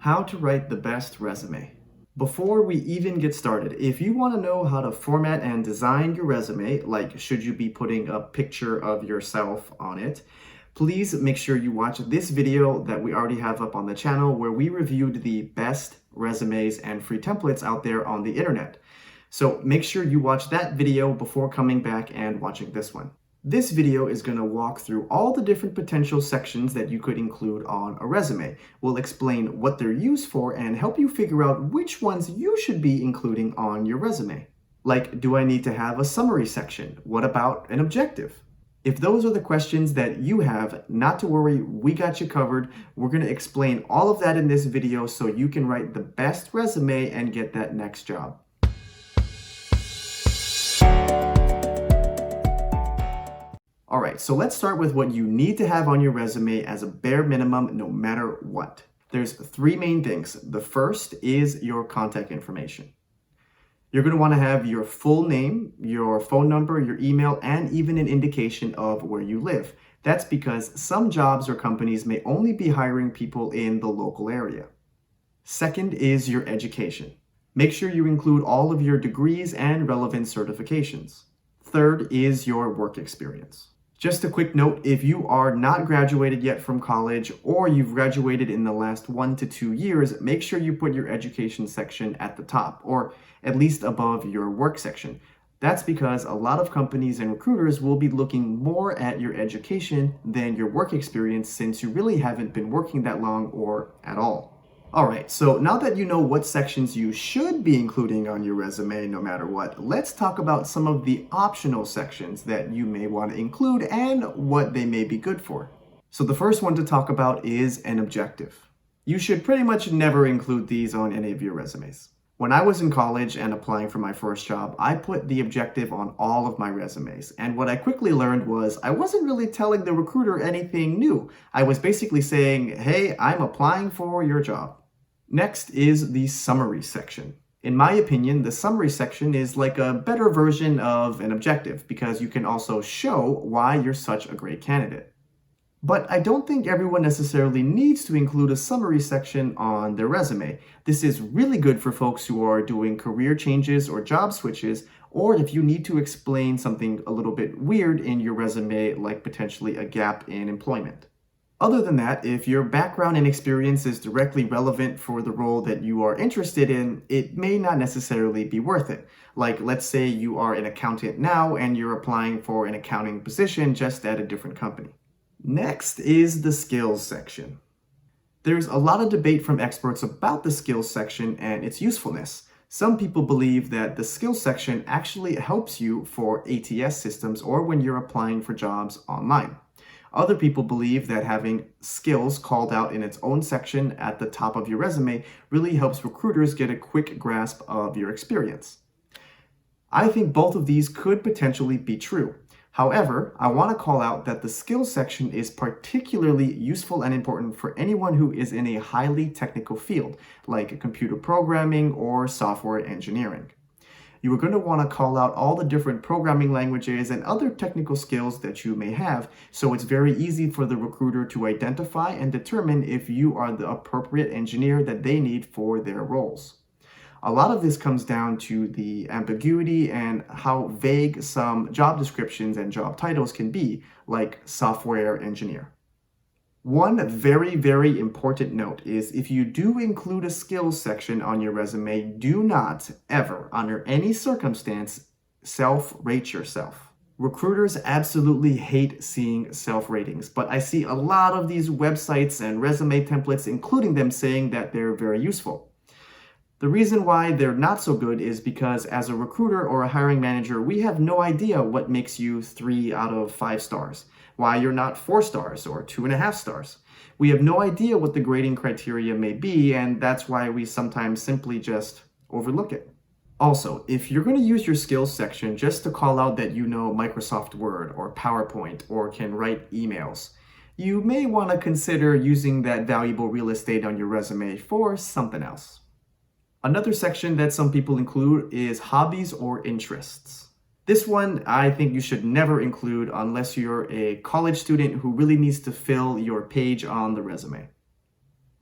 How to write the best resume. Before we even get started, if you want to know how to format and design your resume, like should you be putting a picture of yourself on it, please make sure you watch this video that we already have up on the channel where we reviewed the best resumes and free templates out there on the internet. So make sure you watch that video before coming back and watching this one. This video is going to walk through all the different potential sections that you could include on a resume. We'll explain what they're used for and help you figure out which ones you should be including on your resume. Like, do I need to have a summary section? What about an objective? If those are the questions that you have, not to worry, we got you covered. We're going to explain all of that in this video so you can write the best resume and get that next job. Alright, so let's start with what you need to have on your resume as a bare minimum no matter what. There's three main things. The first is your contact information. You're going to want to have your full name, your phone number, your email, and even an indication of where you live. That's because some jobs or companies may only be hiring people in the local area. Second is your education. Make sure you include all of your degrees and relevant certifications. Third is your work experience. Just a quick note, if you are not graduated yet from college or you've graduated in the last 1 to 2 years, make sure you put your education section at the top or at least above your work section. That's because a lot of companies and recruiters will be looking more at your education than your work experience since you really haven't been working that long or at all. Alright, so now that you know what sections you should be including on your resume no matter what, let's talk about some of the optional sections that you may want to include and what they may be good for. So the first one to talk about is an objective. You should pretty much never include these on any of your resumes. When I was in college and applying for my first job, I put the objective on all of my resumes. And what I quickly learned was I wasn't really telling the recruiter anything new. I was basically saying, hey, I'm applying for your job. Next is the summary section. In my opinion, the summary section is like a better version of an objective because you can also show why you're such a great candidate. But I don't think everyone necessarily needs to include a summary section on their resume. This is really good for folks who are doing career changes or job switches, or if you need to explain something a little bit weird in your resume, like potentially a gap in employment. Other than that, if your background and experience is directly relevant for the role that you are interested in, it may not necessarily be worth it. Like, let's say you are an accountant now and you're applying for an accounting position just at a different company. Next is the skills section. There's a lot of debate from experts about the skills section and its usefulness. Some people believe that the skills section actually helps you for ATS systems or when you're applying for jobs online. Other people believe that having skills called out in its own section at the top of your resume really helps recruiters get a quick grasp of your experience. I think both of these could potentially be true. However, I want to call out that the skills section is particularly useful and important for anyone who is in a highly technical field, like computer programming or software engineering. You are going to want to call out all the different programming languages and other technical skills that you may have, so it's very easy for the recruiter to identify and determine if you are the appropriate engineer that they need for their roles. A lot of this comes down to the ambiguity and how vague some job descriptions and job titles can be, like software engineer. One very, very important note is if you do include a skills section on your resume, do not ever, under any circumstance, self-rate yourself. Recruiters absolutely hate seeing self-ratings, but I see a lot of these websites and resume templates, including them saying that they're very useful. The reason why they're not so good is because as a recruiter or a hiring manager, we have no idea what makes you 3 out of 5 stars, why you're not 4 stars or 2.5 stars. We have no idea what the grading criteria may be, and that's why we sometimes simply just overlook it. Also, if you're going to use your skills section just to call out that you know Microsoft Word or PowerPoint or can write emails, you may want to consider using that valuable real estate on your resume for something else. Another section that some people include is hobbies or interests. This one I think you should never include unless you're a college student who really needs to fill your page on the resume.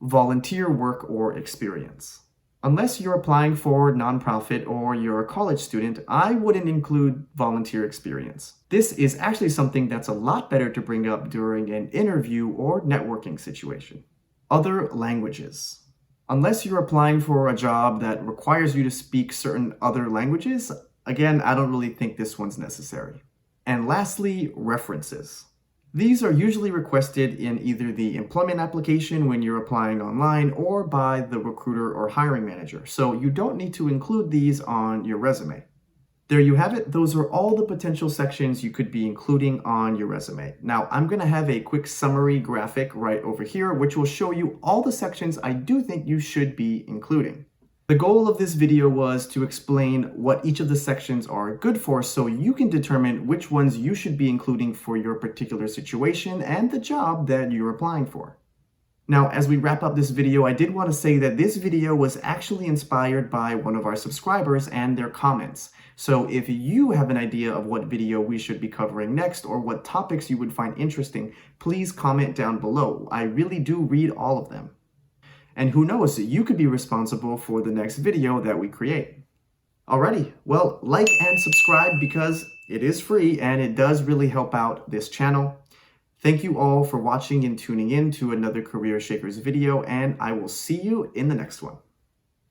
volunteer work or experience. Unless you're applying for nonprofit or you're a college student, I wouldn't include volunteer experience. This is actually something that's a lot better to bring up during an interview or networking situation. Other languages. Unless you're applying for a job that requires you to speak certain other languages, again, I don't really think this one's necessary. And lastly, references. These are usually requested in either the employment application when you're applying online or by the recruiter or hiring manager, so you don't need to include these on your resume. There you have it. Those are all the potential sections you could be including on your resume. Now, I'm going to have a quick summary graphic right over here, which will show you all the sections I do think you should be including. The goal of this video was to explain what each of the sections are good for so you can determine which ones you should be including for your particular situation and the job that you're applying for. Now, as we wrap up this video, I did want to say that this video was actually inspired by one of our subscribers and their comments. So if you have an idea of what video we should be covering next or what topics you would find interesting, please comment down below. I really do read all of them. And who knows, you could be responsible for the next video that we create. Alrighty, well, like and subscribe because it is free and it does really help out this channel. Thank you all for watching and tuning in to another CareerShakers video, and I will see you in the next one.